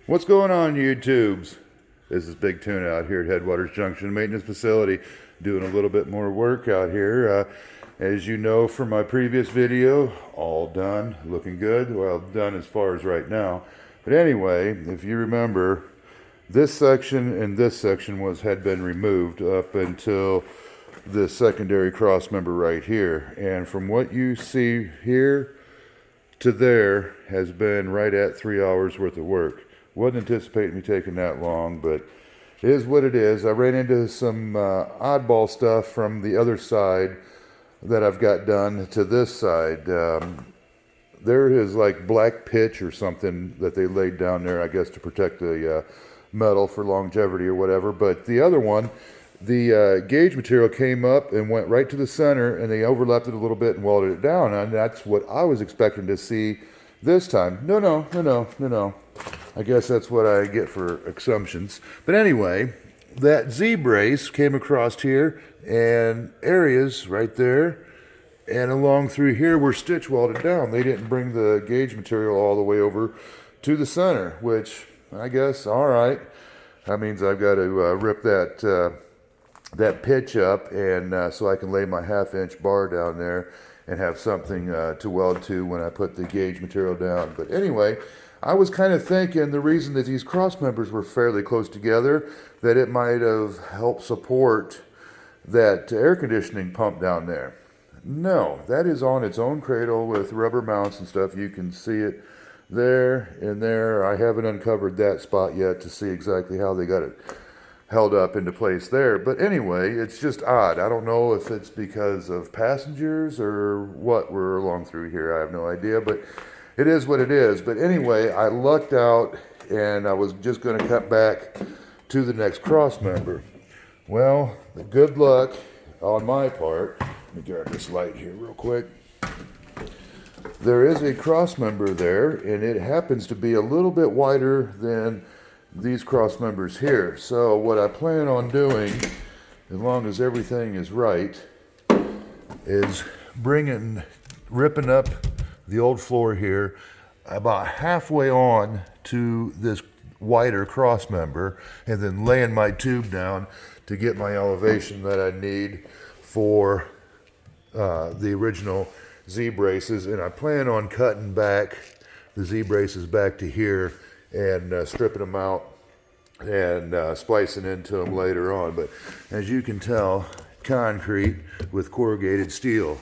What's going on, YouTubes? This is Big Tuna out here at Headwaters Junction Maintenance Facility, doing a little bit more work out here. As you know from my previous video, all done, looking good. Well, done as far as right now. But anyway, if you remember, this section and this section had been removed up until the secondary cross member right here. And from what you see here to there has been right at 3 hours worth of work. Wasn't anticipating me taking that long, but it is what it is. I ran into some oddball stuff from the other side that I've got done to this side. There is like black pitch or something that they laid down there, I guess, to protect the metal for longevity or whatever. But the other one, the gauge material came up and went right to the center, and they overlapped it a little bit and welded it down. And that's what I was expecting to see this time. No. I guess that's what I get for assumptions. But anyway, that Z-brace came across here, and areas right there and along through here were stitch welded down. They didn't bring the gauge material all the way over to the center, which I guess, all right. That means I've got to rip that pitch up, and so I can lay my 1/2-inch bar down there and have something to weld to when I put the gauge material down. But anyway, I was kind of thinking the reason that these cross members were fairly close together, that it might have helped support that air conditioning pump down there. No, that is on its own cradle with rubber mounts and stuff. You can see it there and there. I haven't uncovered that spot yet to see exactly how they got it held up into place there. But anyway, it's just odd. I don't know if it's because of passengers or what were along through here. I have no idea, but it is what it is. But anyway, I lucked out, and I was just going to cut back to the next cross member. Well, good luck on my part. Let me grab this light here real quick. There is a cross member there, and it happens to be a little bit wider than these cross members here. So what I plan on doing, as long as everything is right, is ripping up the old floor here about halfway on to this wider cross member, and then laying my tube down to get my elevation that I need for the original Z-braces. And I plan on cutting back the Z-braces back to here and stripping them out and splicing into them later on. But as you can tell, concrete with corrugated steel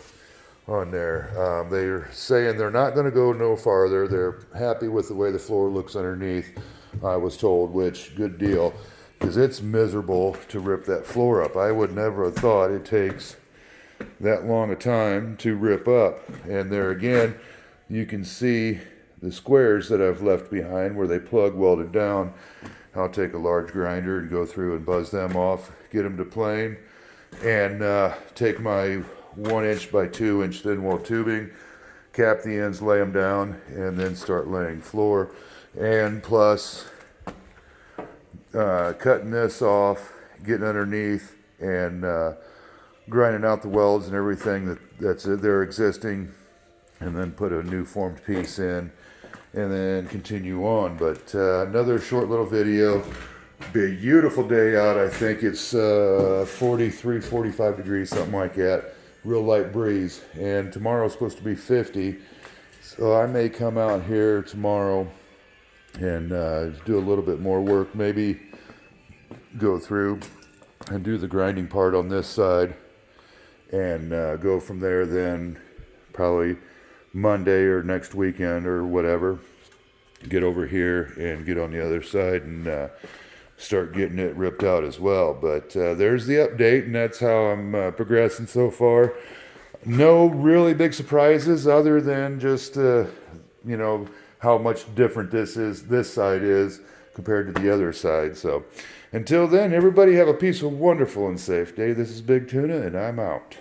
on there. They're saying they're not going to go no farther. They're happy with the way the floor looks underneath, I was told, which, good deal, because it's miserable to rip that floor up. I would never have thought it takes that long a time to rip up. And there again, you can see the squares that I've left behind where they plug welded down. I'll take a large grinder and go through and buzz them off, get them to plane, and take my 1-inch by 2-inch thin wall tubing, cap the ends, lay them down, and then start laying floor. And plus cutting this off, getting underneath, and grinding out the welds and everything that's there existing, and then put a new formed piece in, and then continue on. But another short little video. Beautiful day out. I think it's 43, 45 degrees, something like that. Real light breeze, and tomorrow's supposed to be 50, so I may come out here tomorrow and do a little bit more work, maybe go through and do the grinding part on this side, and go from there. Then probably Monday or next weekend or whatever, get over here and get on the other side and start getting it ripped out as well. But there's the update, and that's how I'm progressing so far. No really big surprises other than just how much different this side is compared to the other side. So until then, everybody have a peaceful, wonderful, and safe day. This is Big Tuna, and I'm out.